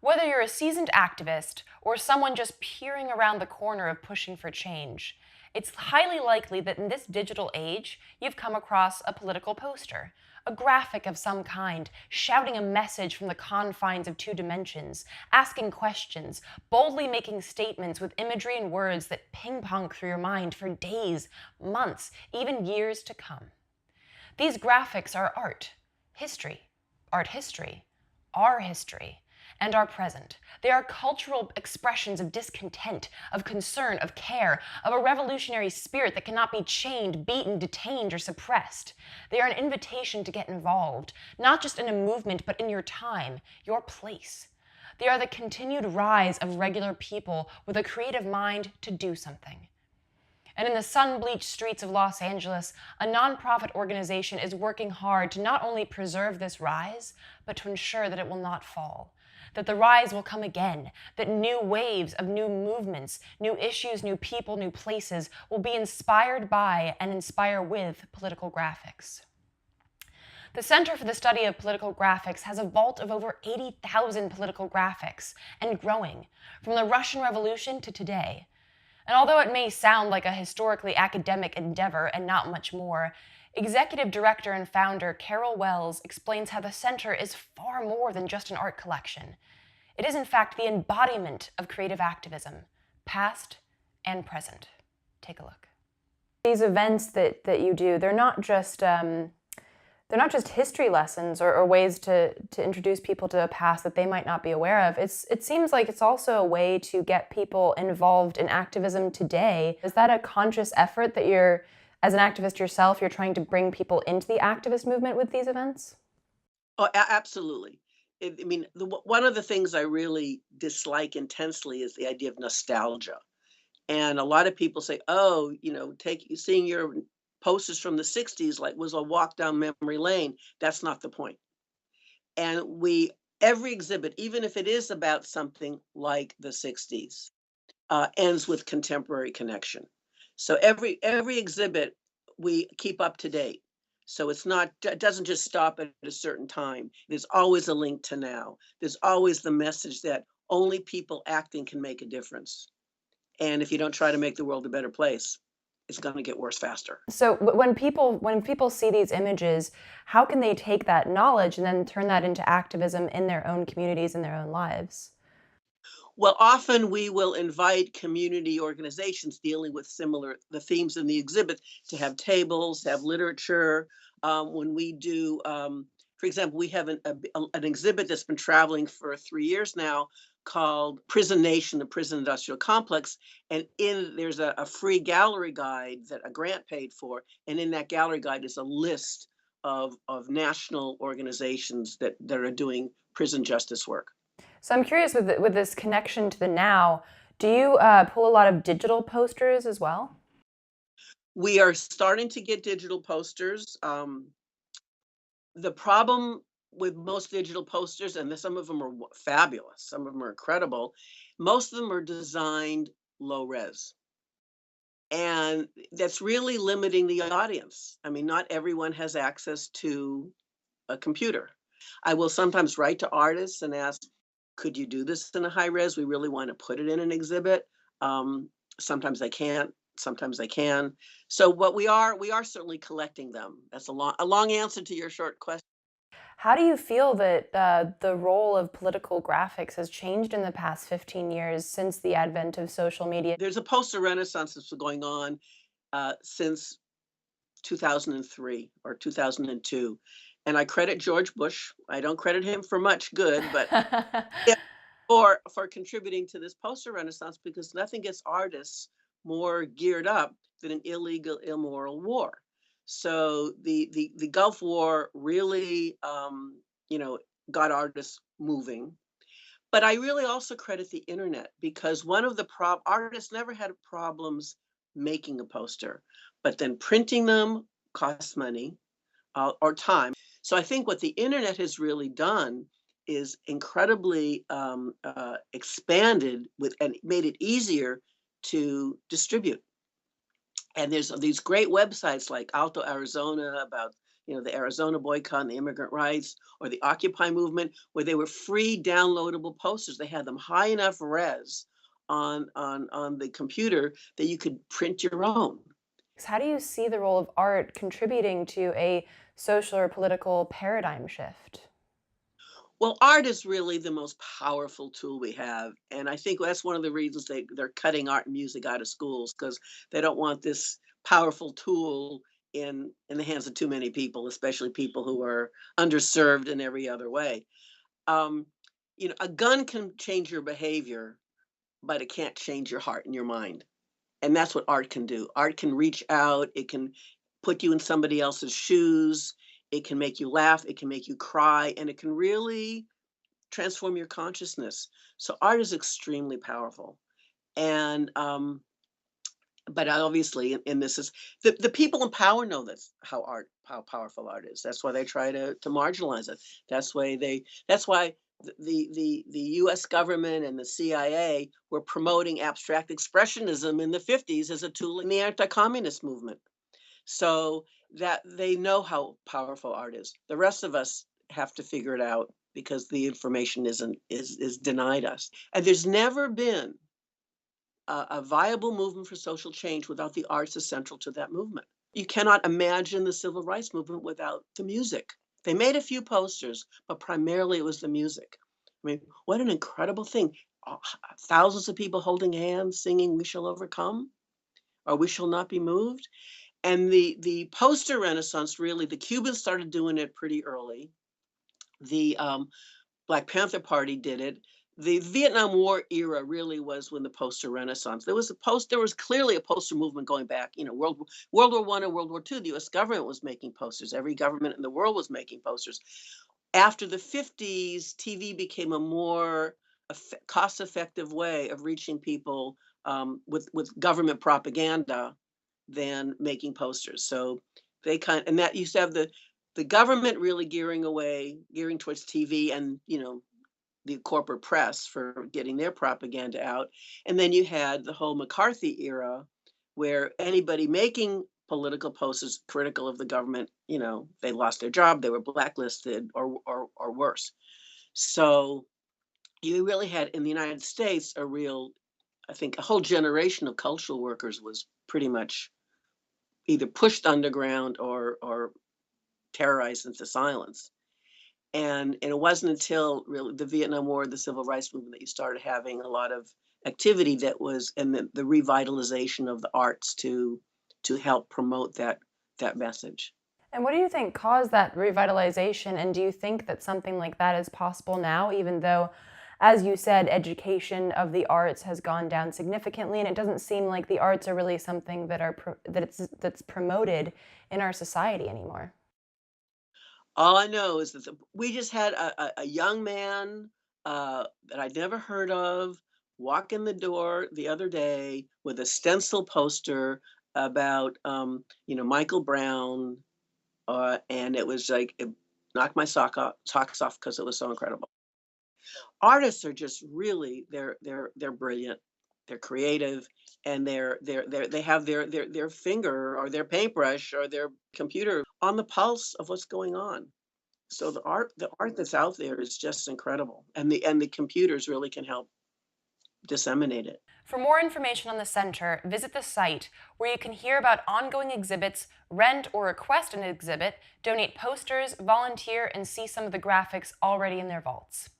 Whether you're a seasoned activist or someone just peering around the corner of pushing for change, it's highly likely that in this digital age, you've come across a political poster, a graphic of some kind, shouting a message from the confines of two dimensions, asking questions, boldly making statements with imagery and words that ping-pong through your mind for days, months, even years to come. These graphics are art history, our history, and our present. They are cultural expressions of discontent, of concern, of care, of a revolutionary spirit that cannot be chained, beaten, detained, or suppressed. They are an invitation to get involved, not just in a movement, but in your time, your place. They are the continued rise of regular people with a creative mind to do something. And in the sun-bleached streets of Los Angeles, a nonprofit organization is working hard to not only preserve this rise, but to ensure that it will not fall. That the rise will come again, that new waves of new movements, new issues, new people, new places will be inspired by and inspire with political graphics. The Center for the Study of Political Graphics has a vault of over 80,000 political graphics, and growing, from the Russian Revolution to today. And although it may sound like a historically academic endeavor and not much more, Executive Director and founder Carol Wells explains how the center is far more than just an art collection. It is in fact the embodiment of creative activism, past and present. Take a look. These events that you do, they're not just history lessons or ways to introduce people to a past that they might not be aware of. It seems like it's also a way to get people involved in activism today. Is that a conscious effort that you're, as an activist yourself, you're trying to bring people into the activist movement with these events? Oh, absolutely. One of the things I really dislike intensely is the idea of nostalgia. And a lot of people say, "Oh, seeing your posters from the '60s like was a walk down memory lane." That's not the point. And every exhibit, even if it is about something like the '60s, ends with contemporary connection. So every exhibit we keep up to date. So it doesn't just stop at a certain time. There's always a link to now. There's always the message that only people acting can make a difference. And if you don't try to make the world a better place, it's going to get worse faster. So when people see these images, how can they take that knowledge and then turn that into activism in their own communities and their own lives? Well, often we will invite community organizations dealing with the themes in the exhibit to have tables, have literature. When we do, for example, we have an exhibit that's been traveling for 3 years now called Prison Nation, the Prison Industrial Complex. And there's a free gallery guide that a grant paid for. And in that gallery guide is a list of national organizations that are doing prison justice work. So I'm curious with this connection to the now, do you pull a lot of digital posters as well? We are starting to get digital posters. The problem with most digital posters, and some of them are fabulous, some of them are incredible, most of them are designed low res. And that's really limiting the audience. I mean, not everyone has access to a computer. I will sometimes write to artists and ask, could you do this in a high res? We really want to put it in an exhibit. Sometimes I can't, sometimes I can. So we are certainly collecting them. That's a long answer to your short question. How do you feel that the role of political graphics has changed in the past 15 years since the advent of social media? There's a poster renaissance that's been going on since 2003 or 2002. And I credit George Bush. I don't credit him for much good, but yeah, for contributing to this poster renaissance, because nothing gets artists more geared up than an illegal, immoral war. So the Gulf War really, got artists moving. But I really also credit the internet, because one of the artists never had problems making a poster, but then printing them costs money or time. So I think what the internet has really done is incredibly expanded and made it easier to distribute. And there's these great websites like Alto Arizona about the Arizona boycott and the immigrant rights, or the Occupy movement, where they were free downloadable posters. They had them high enough res on the computer that you could print your own. How do you see the role of art contributing to a social or political paradigm shift? Well, art is really the most powerful tool we have, and I think that's one of the reasons they're cutting art and music out of schools, because they don't want this powerful tool in the hands of too many people, especially people who are underserved in every other way. Um, a gun can change your behavior, but it can't change your heart and your mind. And that's what art can do. Art can reach out, it can put you in somebody else's shoes, it can make you laugh, it can make you cry, and it can really transform your consciousness. So art is extremely powerful. And but obviously in this is the people in power know that's how powerful art is. That's why they try to marginalize it. That's why the US government and the CIA were promoting abstract expressionism in the 50s as a tool in the anti-communist movement. So that they know how powerful art is. The rest of us have to figure it out because the information is denied us. And there's never been a viable movement for social change without the arts as central to that movement. You cannot imagine the civil rights movement without the music. They made a few posters, but primarily it was the music. I mean, what an incredible thing. Uh, Thousands of people holding hands, singing "We Shall Overcome" or "We Shall Not Be Moved." And the poster renaissance, really, the Cubans started doing it pretty early. The Black Panther Party did it. The Vietnam War era really was when the poster renaissance. There was clearly a poster movement going back, World War One and World War Two. The US government was making posters. Every government in the world was making posters. After the 50s, TV became a more cost-effective way of reaching people with government propaganda than making posters. So and that used to have the government really gearing towards TV and the corporate press for getting their propaganda out. And then you had the whole McCarthy era where anybody making political posters critical of the government, they lost their job, they were blacklisted or worse. So you really had in the United States I think a whole generation of cultural workers was pretty much either pushed underground or terrorized into silence. And it wasn't until really the Vietnam War, the civil rights movement, that you started having a lot of activity that was and the revitalization of the arts to help promote that message. And what do you think caused that revitalization? And do you think that something like that is possible now, even though, as you said, education of the arts has gone down significantly, and it doesn't seem like the arts are really something that's promoted in our society anymore? All I know is that we just had a young man that I'd never heard of walk in the door the other day with a stencil poster about Michael Brown, and it was like it knocked my socks off because it was so incredible. Artists are just really they're brilliant, they're creative, and they have their finger or their paintbrush or their computer on the pulse of what's going on. So the art that's out there is just incredible, and the computers really can help disseminate it. For more information on the center, visit the site where you can hear about ongoing exhibits, rent or request an exhibit, donate posters, volunteer, and see some of the graphics already in their vaults.